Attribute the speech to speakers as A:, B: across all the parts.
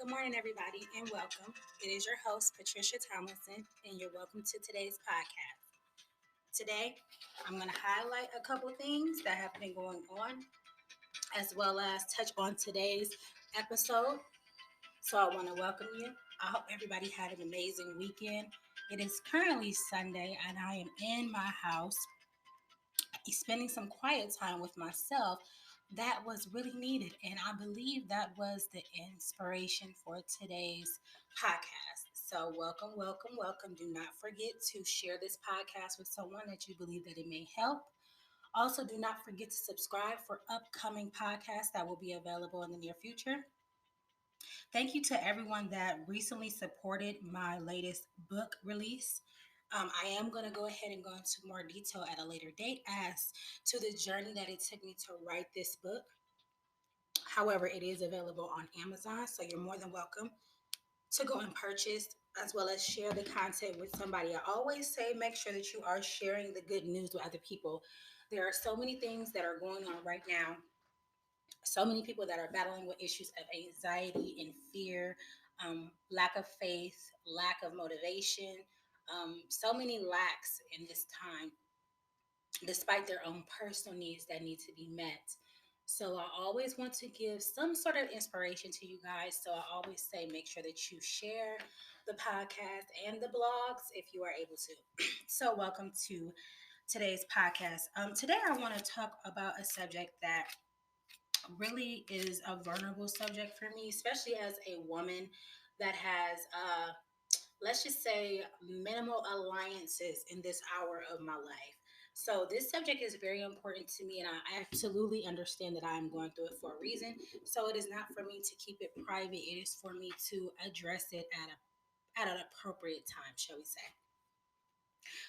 A: Good morning, everybody, and welcome. It is your host, Patricia Tomlinson, and you're welcome to today's podcast. Today, I'm going to highlight a couple things that have been going on, as well as touch on today's episode. So, I want to welcome you. I hope everybody had an amazing weekend. It is currently Sunday, and I am in my house spending some quiet time with myself that was really needed. And I believe that was the inspiration for today's podcast. So, welcome, welcome, welcome. Do not forget to share this podcast with someone that you believe that it may help. Also, do not forget to subscribe for upcoming podcasts that will be available in the near future. Thank you to everyone that recently supported my latest book release. I am going to go ahead and go into more detail at a later date as to the journey that it took me to write this book. However, it is available on Amazon, so you're more than welcome to go and purchase as well as share the content with somebody. I always say make sure that you are sharing the good news with other people. There are so many things that are going on right now, so many people that are battling with issues of anxiety and fear, lack of faith, lack of motivation, so many lacks in this time, despite their own personal needs that need to be met. So I always want to give some sort of inspiration to you guys. So I always say make sure that you share the podcast and the blogs if you are able to. So welcome to today's podcast. Today I want to talk about a subject that really is a vulnerable subject for me, especially as a woman that has, let's just say, minimal alliances in this hour of my life. So, this subject is very important to me, and I absolutely understand that I am going through it for a reason. So, it is not for me to keep it private, it is for me to address it at an appropriate time, shall we say.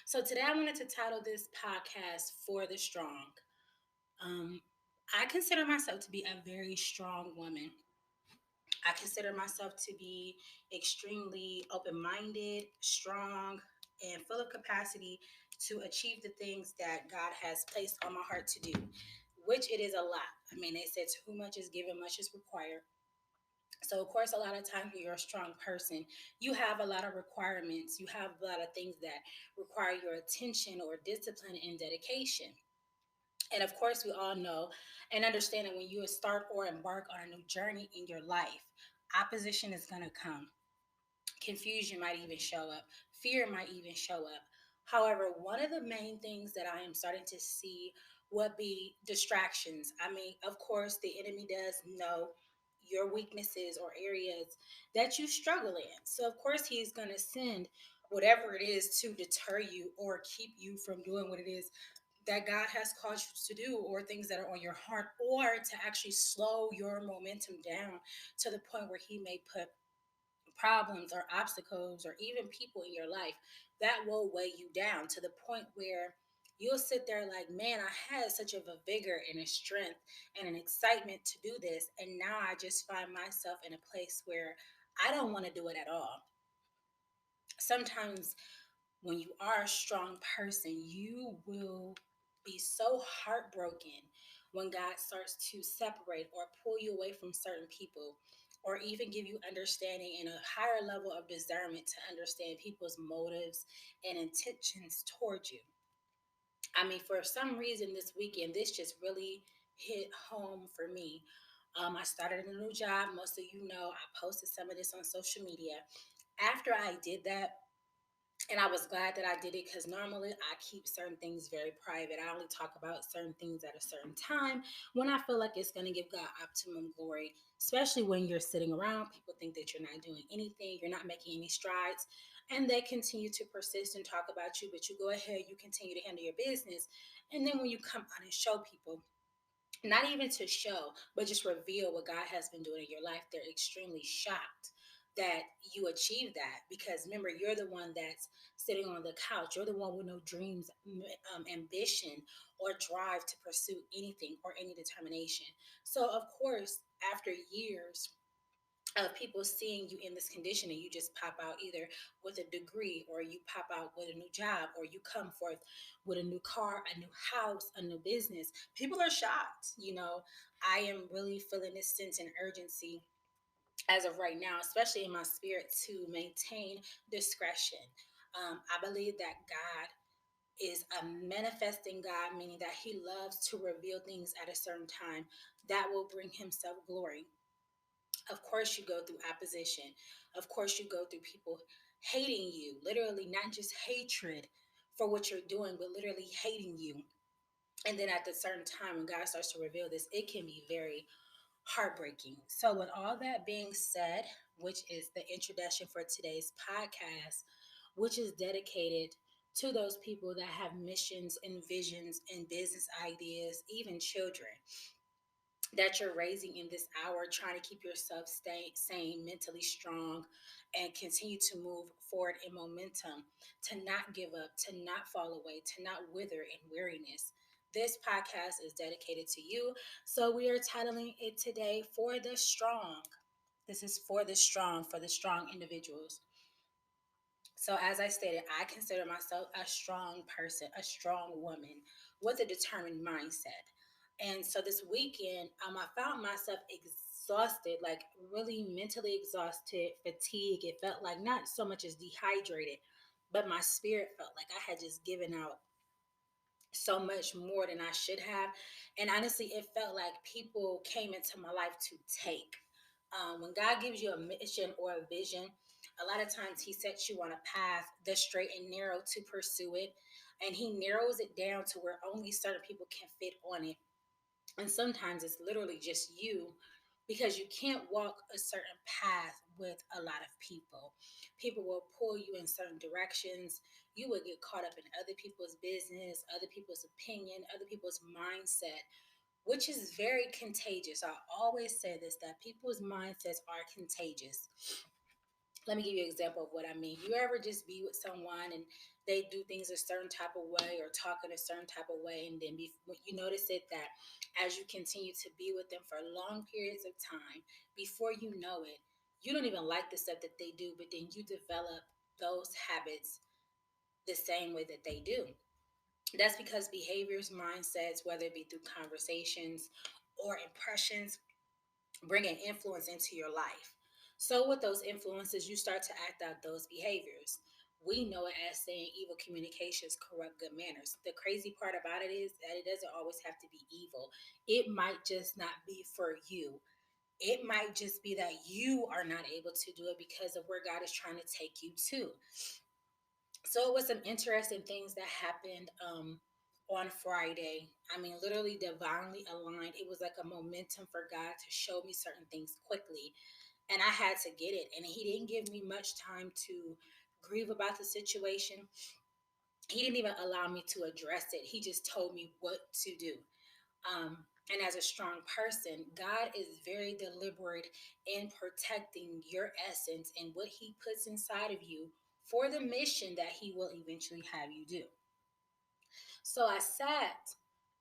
A: So, today I wanted to title this podcast For the Strong. Um, I consider myself to be a very strong woman. I consider myself to be extremely open minded, strong, and full of capacity to achieve the things that God has placed on my heart to do, which it is a lot. I mean, they said, to whom much is given, much is required. So, of course, a lot of times when you're a strong person, you have a lot of requirements. You have a lot of things that require your attention or discipline and dedication. And of course, we all know and understand that when you start or embark on a new journey in your life, opposition is going to come. Confusion might even show up. Fear might even show up. However, one of the main things that I am starting to see would be distractions. I mean, of course, the enemy does know your weaknesses or areas that you struggle in. So, of course, he's going to send whatever it is to deter you or keep you from doing what it is that God has called you to do, or things that are on your heart, or to actually slow your momentum down to the point where He may put problems or obstacles or even people in your life that will weigh you down to the point where you'll sit there like, man, I had such of a vigor and a strength and an excitement to do this. And now I just find myself in a place where I don't want to do it at all. Sometimes when you are a strong person, you will be so heartbroken when God starts to separate or pull you away from certain people, or even give you understanding and a higher level of discernment to understand people's motives and intentions towards you. I mean, for some reason this weekend, this just really hit home for me. I started a new job. Most of you know I posted some of this on social media. After I did that, and I was glad that I did it, because normally I keep certain things very private. I only talk about certain things at a certain time when I feel like it's going to give God optimum glory, especially when you're sitting around. People think that you're not doing anything, you're not making any strides, and they continue to persist and talk about you. But you go ahead, you continue to handle your business. And then when you come out and show people, not even to show, but just reveal what God has been doing in your life, they're extremely shocked that you achieved that. Because remember, you're the one that's sitting on the couch. You're the one with no dreams, ambition, or drive to pursue anything or any determination. So, of course, after years of people seeing you in this condition, and you just pop out either with a degree, or you pop out with a new job, or you come forth with a new car, a new house, a new business, people are shocked. I am really feeling this sense and urgency as of right now, especially in my spirit, to maintain discretion. I believe that God is a manifesting God, meaning that He loves to reveal things at a certain time that will bring Himself glory. Of course, you go through opposition. Of course, you go through people hating you, literally, not just hatred for what you're doing, but literally hating you. And then at a certain time, when God starts to reveal this, it can be very heartbreaking. So, with all that being said, which is the introduction for today's podcast, which is dedicated to those people that have missions and visions and business ideas, even children that you're raising in this hour, trying to keep yourself sane, mentally strong, and continue to move forward in momentum, to not give up, to not fall away, to not wither in weariness. This podcast is dedicated to you. So we are titling it today For the Strong. This is for the strong individuals. So, as I stated, I consider myself a strong person, a strong woman with a determined mindset. And so this weekend, I found myself exhausted, like really mentally exhausted, fatigued. It felt like not so much as dehydrated, but my spirit felt like I had just given out so much more than I should have. And honestly, it felt like people came into my life to take. When God gives you a mission or a vision, a lot of times He sets you on a path that's straight and narrow to pursue it. And He narrows it down to where only certain people can fit on it. And sometimes it's literally just you because you can't walk a certain path with a lot of people. People will pull you in certain directions. You will get caught up in other people's business, other people's opinion, other people's mindset, which is very contagious. I always say this, that people's mindsets are contagious. Let me give you an example of what I mean. You ever just be with someone and they do things a certain type of way or talk in a certain type of way, and then you notice it that as you continue to be with them for long periods of time, before you know it, you don't even like the stuff that they do, but then you develop those habits the same way that they do. That's because behaviors, mindsets, whether it be through conversations or impressions, bring an influence into your life. So, with those influences, you start to act out those behaviors. We know it as saying evil communications corrupt good manners. The crazy part about it is that it doesn't always have to be evil. It might just not be for you. It might just be that you are not able to do it because of where God is trying to take you to. So it was some interesting things that happened on Friday. I mean, literally divinely aligned. It was like a momentum for God to show me certain things quickly, and I had to get it. And He didn't give me much time to grieve about the situation. He didn't even allow me to address it. He just told me what to do. And as a strong person, God is very deliberate in protecting your essence and what He puts inside of you for the mission that He will eventually have you do. So I sat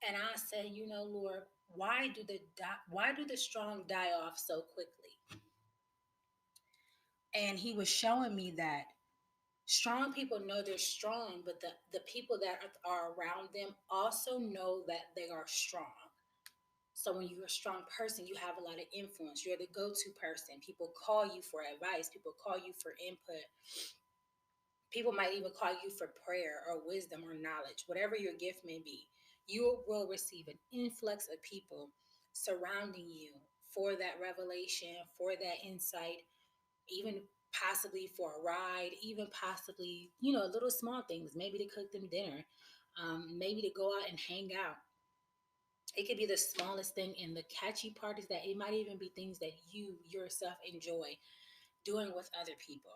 A: and I said, you know, Lord, why do the strong die off so quickly? And He was showing me that strong people know they're strong, but the people that are around them also know that they are strong. So when you're a strong person, you have a lot of influence. You're the go-to person. People call you for advice. People call you for input. People might even call you for prayer or wisdom or knowledge, whatever your gift may be. You will receive an influx of people surrounding you for that revelation, for that insight, even possibly for a ride, even possibly, little small things, maybe to cook them dinner, maybe to go out and hang out. It could be the smallest thing, and the catchy part is that it might even be things that you yourself enjoy doing with other people.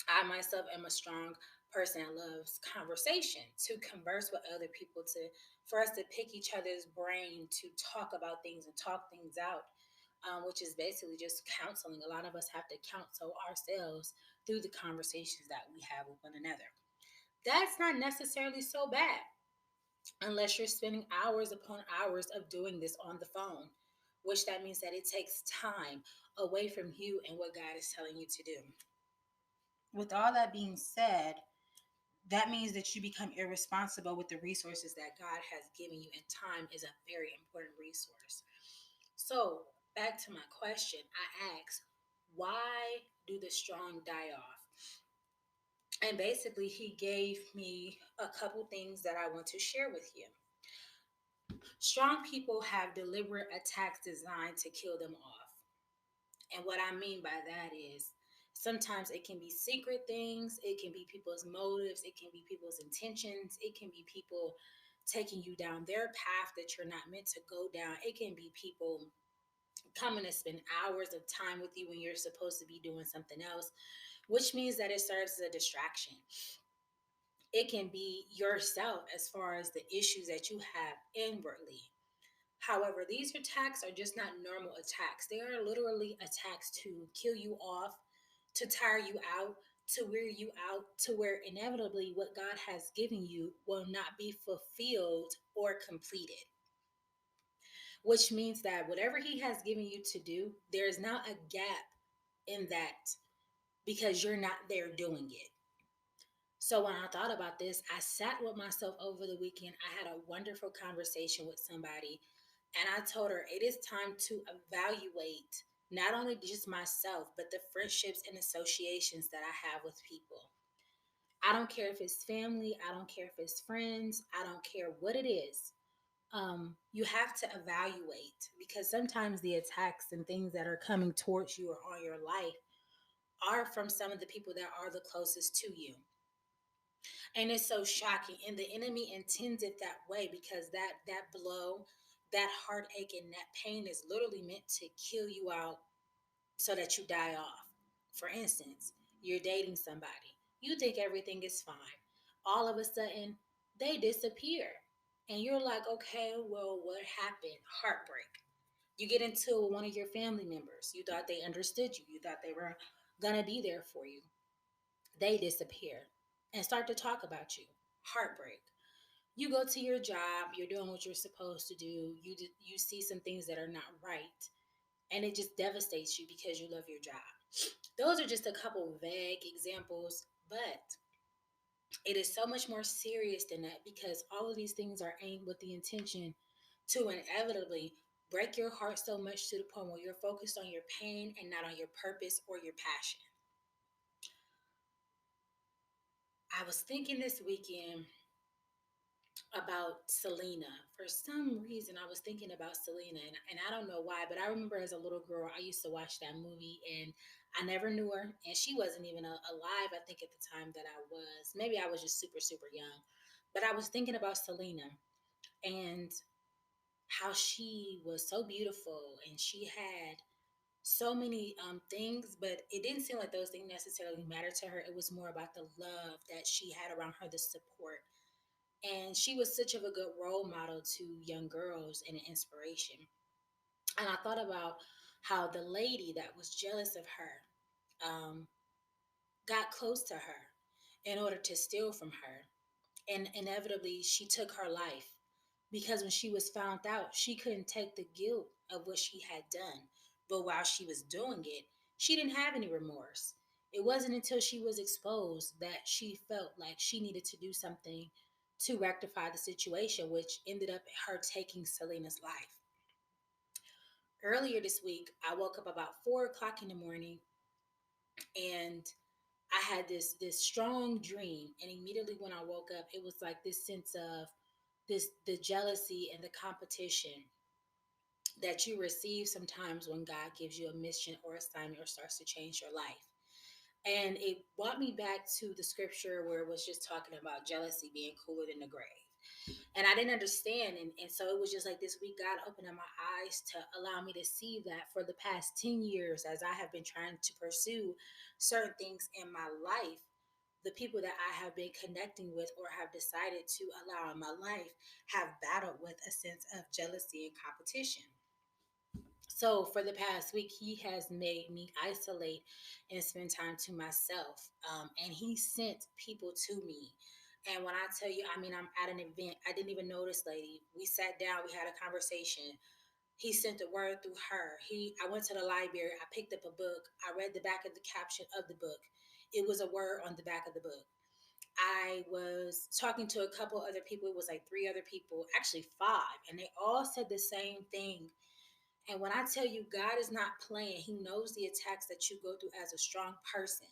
A: I myself am a strong person that loves conversation, to converse with other people, to for us to pick each other's brain, to talk about things and talk things out, which is basically just counseling. A lot of us have to counsel ourselves through the conversations that we have with one another. That's not necessarily so bad unless you're spending hours upon hours of doing this on the phone, which that means that it takes time away from you and what God is telling you to do. With all that being said, that means that you become irresponsible with the resources that God has given you, and time is a very important resource. So, back to my question, I asked, Why do the strong die off? And basically, he gave me a couple things that I want to share with you. Strong people have deliberate attacks designed to kill them off. And what I mean by that is sometimes it can be secret things, it can be people's motives, it can be people's intentions, it can be people taking you down their path that you're not meant to go down. It can be people coming to spend hours of time with you when you're supposed to be doing something else, which means that it serves as a distraction. It can be yourself as far as the issues that you have inwardly. However, these attacks are just not normal attacks. They are literally attacks to kill you off, to tire you out, to wear you out, to where inevitably what God has given you will not be fulfilled or completed. Which means that whatever He has given you to do, there is now a gap in that because you're not there doing it. So when I thought about this, I sat with myself over the weekend. I had a wonderful conversation with somebody, and I told her it is time to evaluate not only just myself, but the friendships and associations that I have with people. I don't care if it's family, I don't care if it's friends, I don't care what it is. You have to evaluate because sometimes the attacks and things that are coming towards you or on your life are from some of the people that are the closest to you. And it's so shocking, and the enemy intends it that way because that blow, that heartache and that pain is literally meant to kill you out so that you die off. For instance, you're dating somebody, you think everything is fine, all of a sudden they disappear, and you're like, okay, well, what happened? Heartbreak. You get into one of your family members, you thought they understood you, you thought they were gonna be there for you, they disappear and start to talk about you. Heartbreak. You go to your job, you're doing what you're supposed to do, you see some things that are not right, and it just devastates you because you love your job. Those are just a couple vague examples, but it is so much more serious than that because all of these things are aimed with the intention to inevitably break your heart so much to the point where you're focused on your pain and not on your purpose or your passion. I was thinking this weekend about Selena. For some reason, I was thinking about Selena, and I don't know why, but I remember as a little girl, I used to watch that movie, and I never knew her, and she wasn't even alive, I think, at the time that I was. Maybe I was just super, super young. But I was thinking about Selena and how she was so beautiful, and she had so many things, but it didn't seem like those things necessarily mattered to her. It was more about the love that she had around her, the support, and she was such of a good role model to young girls and an inspiration. And I thought about how the lady that was jealous of her got close to her in order to steal from her, and inevitably she took her life because when she was found out, she couldn't take the guilt of what she had done. But while she was doing it, she didn't have any remorse. It wasn't until she was exposed that she felt like she needed to do something to rectify the situation, which ended up her taking Selena's life. Earlier this week, I woke up about 4 o'clock in the morning, and I had this strong dream. And immediately when I woke up, it was like this sense of this the jealousy and the competition that you receive sometimes when God gives you a mission or assignment or starts to change your life. And it brought me back to the scripture where it was just talking about jealousy being cooler than the grave. And I didn't understand. And so it was just like this week, God opened up my eyes to allow me to see that for the past 10 years, as I have been trying to pursue certain things in my life, the people that I have been connecting with or have decided to allow in my life have battled with a sense of jealousy and competition. So for the past week, he has made me isolate and spend time to myself. And he sent people to me. And when I tell you, I mean, I'm at an event. I didn't even know this lady. We sat down, we had a conversation. He sent a word through her. I went to the library, I picked up a book, I read the back of the caption of the book. It was a word on the back of the book. I was talking to a couple other people. It was like three other people, actually five, and they all said the same thing. And when I tell you God is not playing, He knows the attacks that you go through as a strong person.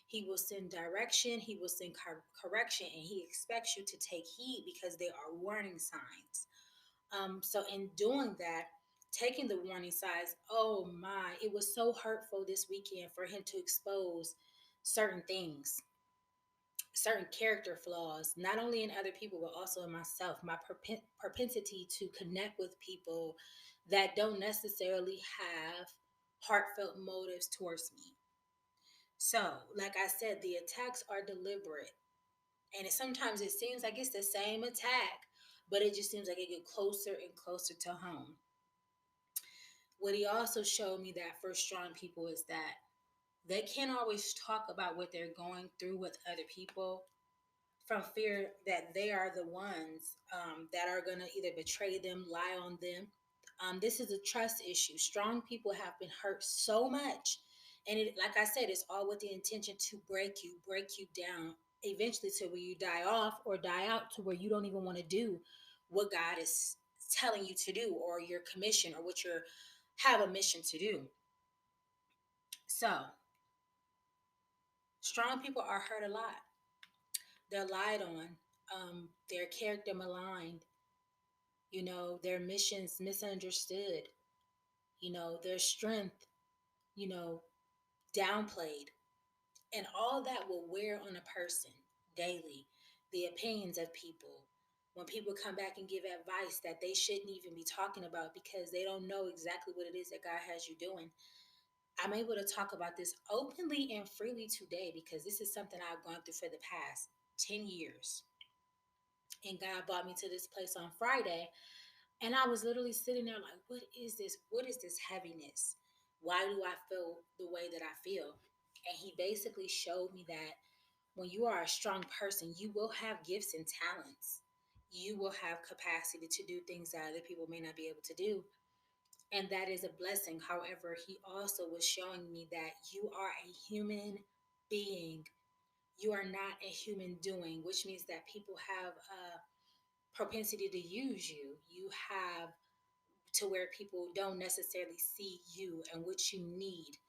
A: He will send direction, He will send correction, and He expects you to take heed because they are warning signs. So, in doing that, taking the warning signs, oh my, it was so hurtful this weekend for Him to expose certain things, certain character flaws, not only in other people, but also in myself, my propensity to connect with people that don't necessarily have heartfelt motives towards me. So, like I said, the attacks are deliberate. And sometimes it seems like it's the same attack, but it just seems like it get closer and closer to home. What he also showed me that for strong people is that they can't always talk about what they're going through with other people from fear that they are the ones that are going to either betray them, lie on them. This is a trust issue. Strong people have been hurt so much. And it, like I said, it's all with the intention to break you down, eventually to where you die off or die out to where you don't even want to do what God is telling you to do or your commission or what you have a mission to do. So, strong people are hurt a lot. They're lied on, their character maligned, their missions misunderstood, their strength, you know, downplayed. And all that will wear on a person daily. The opinions of people. When people come back and give advice that they shouldn't even be talking about because they don't know exactly what it is that God has you doing. I'm able to talk about this openly and freely today because this is something I've gone through for the past 10 years. And God brought me to this place on Friday. And I was literally sitting there like, what is this? What is this heaviness? Why do I feel the way that I feel? And he basically showed me that when you are a strong person, you will have gifts and talents. You will have capacity to do things that other people may not be able to do. And that is a blessing. However, he also was showing me that you are a human being. You are not a human doing, which means that people have a propensity to use you. You have to where people don't necessarily see you and what you need.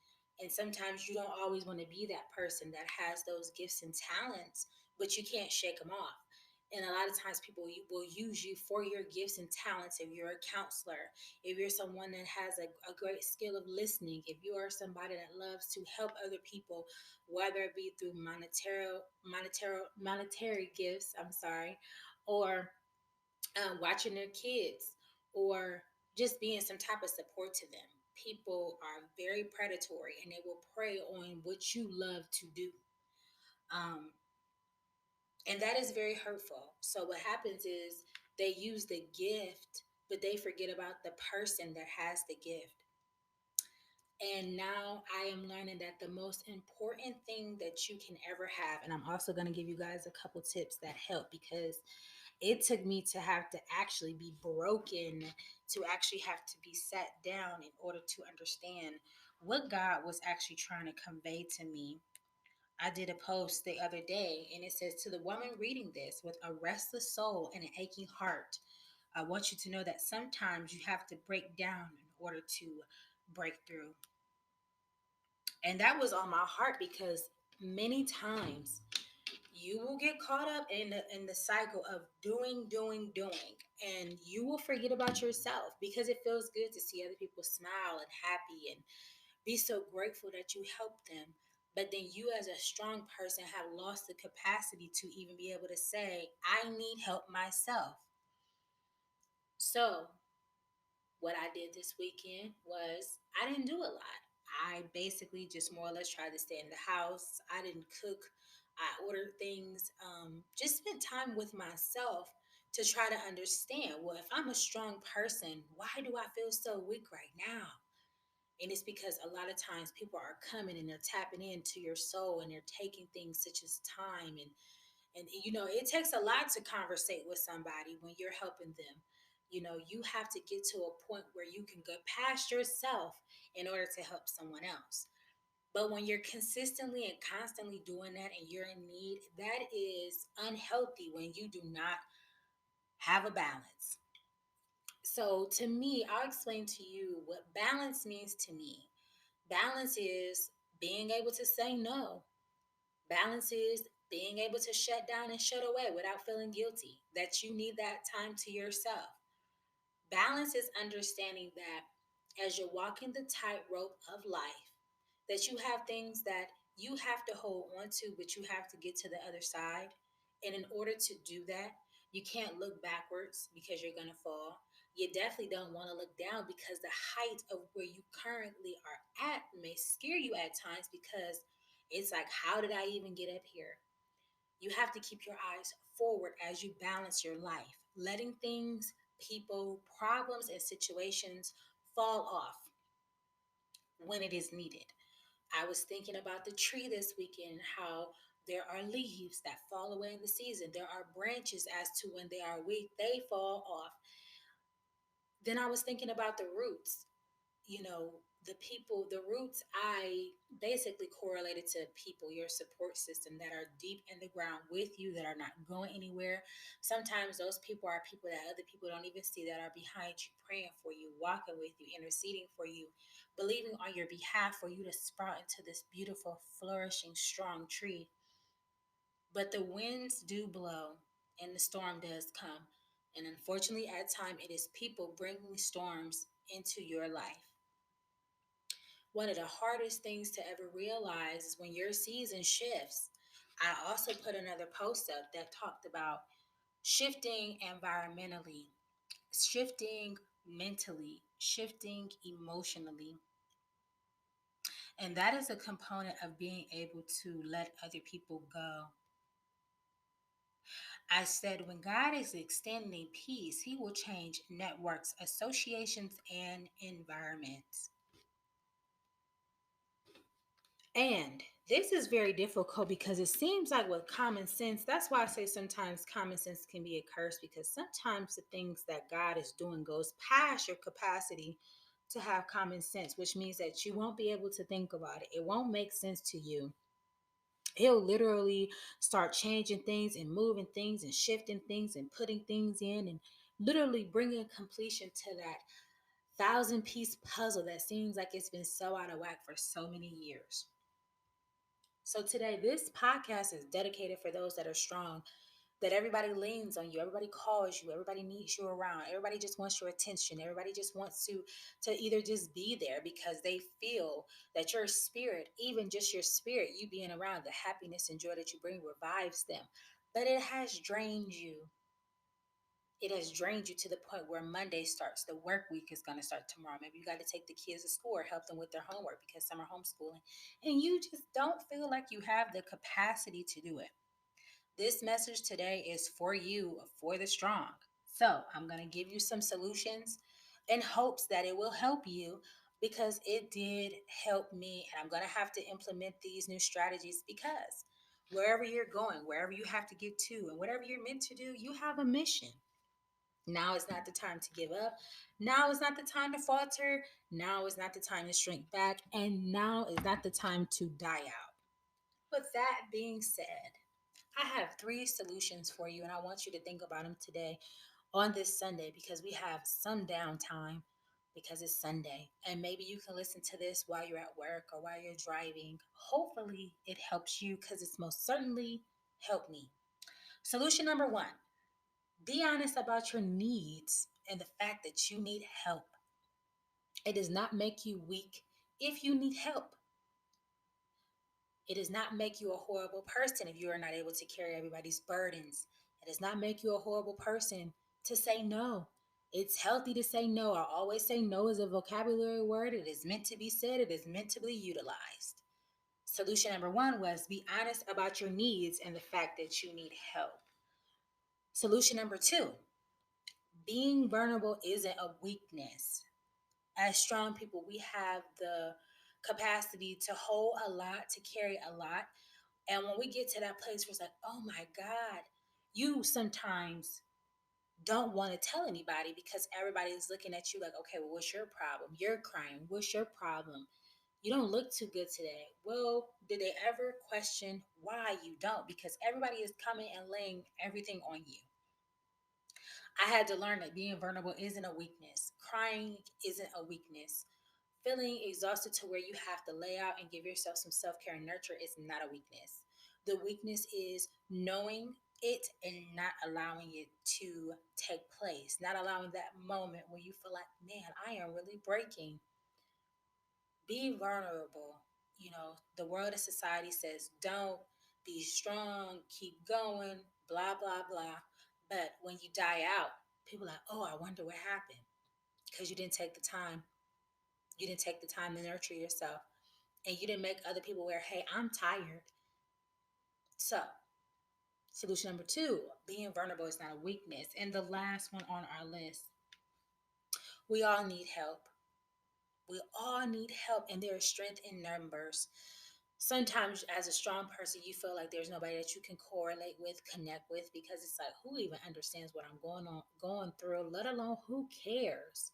A: And sometimes you don't always want to be that person that has those gifts and talents, but you can't shake them off. And a lot of times people will use you for your gifts and talents. If you're a counselor, if you're someone that has a great skill of listening, if you are somebody that loves to help other people, whether it be through monetary gifts, I'm sorry, or watching their kids, or just being some type of support to them. People are very predatory and they will prey on what you love to do. Um, and that is very hurtful. So, what happens is they use the gift, but they forget about the person that has the gift. And now I am learning that the most important thing that you can ever have, and I'm also going to give you guys a couple tips that help because it took me to have to actually be broken, to actually have to be sat down in order to understand what God was actually trying to convey to me. I did a post the other day and it says, to the woman reading this with a restless soul and an aching heart, I want you to know that sometimes you have to break down in order to break through. And that was on my heart because many times you will get caught up in the cycle of doing, and you will forget about yourself because it feels good to see other people smile and happy and be so grateful that you helped them. But then you, as a strong person, have lost the capacity to even be able to say, I need help myself. So what I did this weekend was I didn't do a lot. I basically just more or less tried to stay in the house. I didn't cook. I ordered things. Just spent time with myself to try to understand. Well, if I'm a strong person, why do I feel so weak right now? And it's because a lot of times people are coming and they're tapping into your soul and they're taking things such as time and it takes a lot to conversate with somebody when you're helping them. You have to get to a point where you can go past yourself in order to help someone else. But when you're consistently and constantly doing that and you're in need, that is unhealthy when you do not have a balance. So to me, I'll explain to you what balance means to me. Balance is being able to say no. Balance is being able to shut down and shut away without feeling guilty, that you need that time to yourself. Balance is understanding that as you're walking the tightrope of life, that you have things that you have to hold on to, but you have to get to the other side. And in order to do that, you can't look backwards because you're going to fall. You definitely don't want to look down because the height of where you currently are at may scare you at times because it's like, how did I even get up here? You have to keep your eyes forward as you balance your life, letting things, people, problems, and situations fall off when it is needed. I was thinking about the tree this weekend, how there are leaves that fall away in the season. There are branches as to when they are weak, they fall off. Then I was thinking about the roots, the people, the roots, I basically correlated to people, your support system that are deep in the ground with you, that are not going anywhere. Sometimes those people are people that other people don't even see, that are behind you, praying for you, walking with you, interceding for you, believing on your behalf for you to sprout into this beautiful, flourishing, strong tree. But the winds do blow and the storm does come. And unfortunately, at times, it is people bringing storms into your life. One of the hardest things to ever realize is when your season shifts. I also put another post up that talked about shifting environmentally, shifting mentally, shifting emotionally. And that is a component of being able to let other people go. I said, when God is extending peace, He will change networks, associations, and environments. And this is very difficult because it seems like with common sense, that's why I say sometimes common sense can be a curse, because sometimes the things that God is doing goes past your capacity to have common sense, which means that you won't be able to think about it. It won't make sense to you. He'll literally start changing things and moving things and shifting things and putting things in and literally bringing completion to that thousand-piece puzzle that seems like it's been so out of whack for so many years. So today, this podcast is dedicated for those that are strong, that everybody leans on you, everybody calls you, everybody needs you around, everybody just wants your attention, everybody just wants to either just be there because they feel that your spirit, even just your spirit, you being around, the happiness and joy that you bring revives them. But it has drained you. It has drained you to the point where Monday starts. The work week is going to start tomorrow. Maybe you got to take the kids to school or help them with their homework because some are homeschooling. And you just don't feel like you have the capacity to do it. This message today is for you, for the strong. So I'm going to give you some solutions in hopes that it will help you, because it did help me. And I'm going to have to implement these new strategies because wherever you're going, wherever you have to get to, and whatever you're meant to do, you have a mission. Now is not the time to give up. Now is not the time to falter. Now is not the time to shrink back. And now is not the time to die out. With that being said, I have three solutions for you, and I want you to think about them today on this Sunday because we have some downtime because it's Sunday. And maybe you can listen to this while you're at work or while you're driving. Hopefully, it helps you because it's most certainly helped me. Solution number one: be honest about your needs and the fact that you need help. It does not make you weak if you need help. It does not make you a horrible person if you are not able to carry everybody's burdens. It does not make you a horrible person to say no. It's healthy to say no. I always say no is a vocabulary word. It is meant to be said, it is meant to be utilized. Solution number one was be honest about your needs and the fact that you need help. Solution number two: being vulnerable isn't a weakness. As strong people, we have the capacity to hold a lot, to carry a lot. And when we get to that place where it's like, oh my God, you sometimes don't want to tell anybody because everybody is looking at you like, okay, well, what's your problem? You're crying. What's your problem? You don't look too good today. Well, did they ever question why you don't? Because everybody is coming and laying everything on you. I had to learn that being vulnerable isn't a weakness. Crying isn't a weakness. Feeling exhausted to where you have to lay out and give yourself some self care and nurture is not a weakness. The weakness is knowing it and not allowing it to take place, not allowing that moment where you feel like, man, I am really breaking. Be vulnerable. You know, the world and society says don't be strong, keep going, blah, blah, blah. But when you die out, people are like, oh, I wonder what happened because you didn't take the time. You didn't take the time to nurture yourself and you didn't make other people aware, hey, I'm tired. So, solution number two, being vulnerable is not a weakness. And the last one on our list, we all need help. We all need help, and there is strength in numbers. Sometimes, as a strong person, you feel like there's nobody that you can correlate with, connect with, because it's like, who even understands what I'm going through, let alone who cares?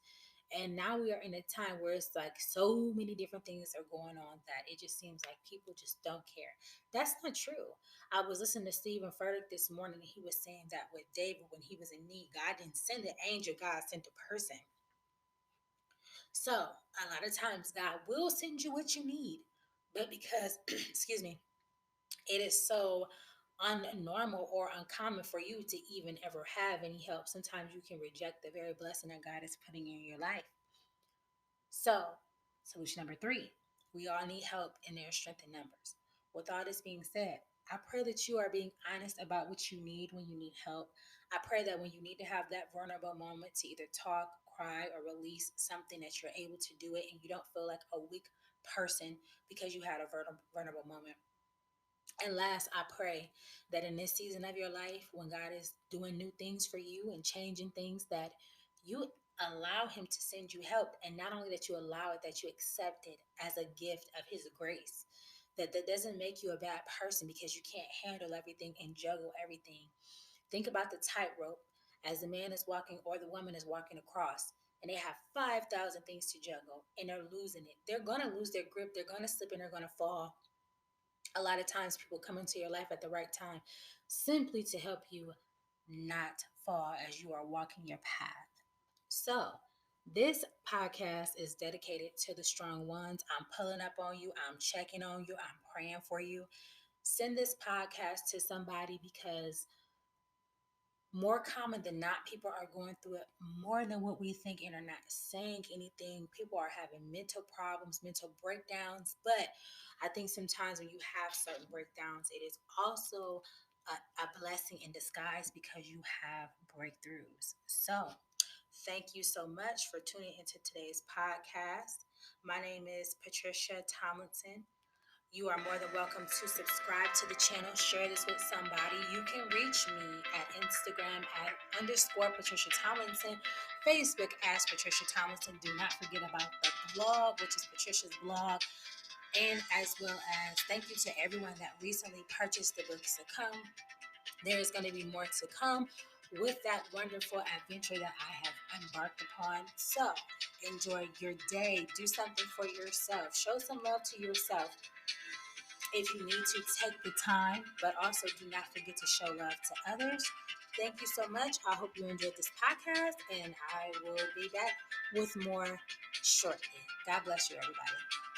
A: And now we are in a time where it's like so many different things are going on that it just seems like people just don't care. That's not true. I was listening to Stephen Furtick this morning, and he was saying that with David, when he was in need, God didn't send an angel, God sent a person. So a lot of times God will send you what you need, but because, excuse me, it is so unnormal or uncommon for you to even ever have any help. Sometimes you can reject the very blessing that God is putting in your life. So, solution number three, we all need help and there's strength in numbers. With all this being said, I pray that you are being honest about what you need when you need help. I pray that when you need to have that vulnerable moment to either talk, cry, or release something, that you're able to do it and you don't feel like a weak person because you had a vulnerable moment. And last, I pray that in this season of your life, when God is doing new things for you and changing things, that you allow Him to send you help. And not only that you allow it, that you accept it as a gift of His grace. That doesn't make you a bad person because you can't handle everything and juggle everything. Think about the tightrope as the man is walking or the woman is walking across. And they have 5,000 things to juggle and they're losing it. They're going to lose their grip. They're going to slip and they're going to fall. A lot of times people come into your life at the right time simply to help you not fall as you are walking your path. So, this podcast is dedicated to the strong ones. I'm pulling up on you, I'm checking on you, I'm praying for you. Send this podcast to somebody because more common than not, people are going through it more than what we think and are not saying anything. People are having mental problems, mental breakdowns. But I think sometimes when you have certain breakdowns, it is also a blessing in disguise because you have breakthroughs. So, thank you so much for tuning into today's podcast. My name is Patricia Tomlinson. You are more than welcome to subscribe to the channel, share this with somebody. You can reach me at Instagram at _ Patricia Tomlinson, Facebook as Patricia Tomlinson. Do not forget about the blog, which is Patricia's blog. And as well as thank you to everyone that recently purchased the book Succumb. There is going to be more to come with that wonderful adventure that I have embarked upon. So enjoy your day. Do something for yourself. Show some love to yourself if you need to, take the time, but also do not forget to show love to others. Thank you so much. I hope you enjoyed this podcast, and I will be back with more shortly. God bless you, everybody.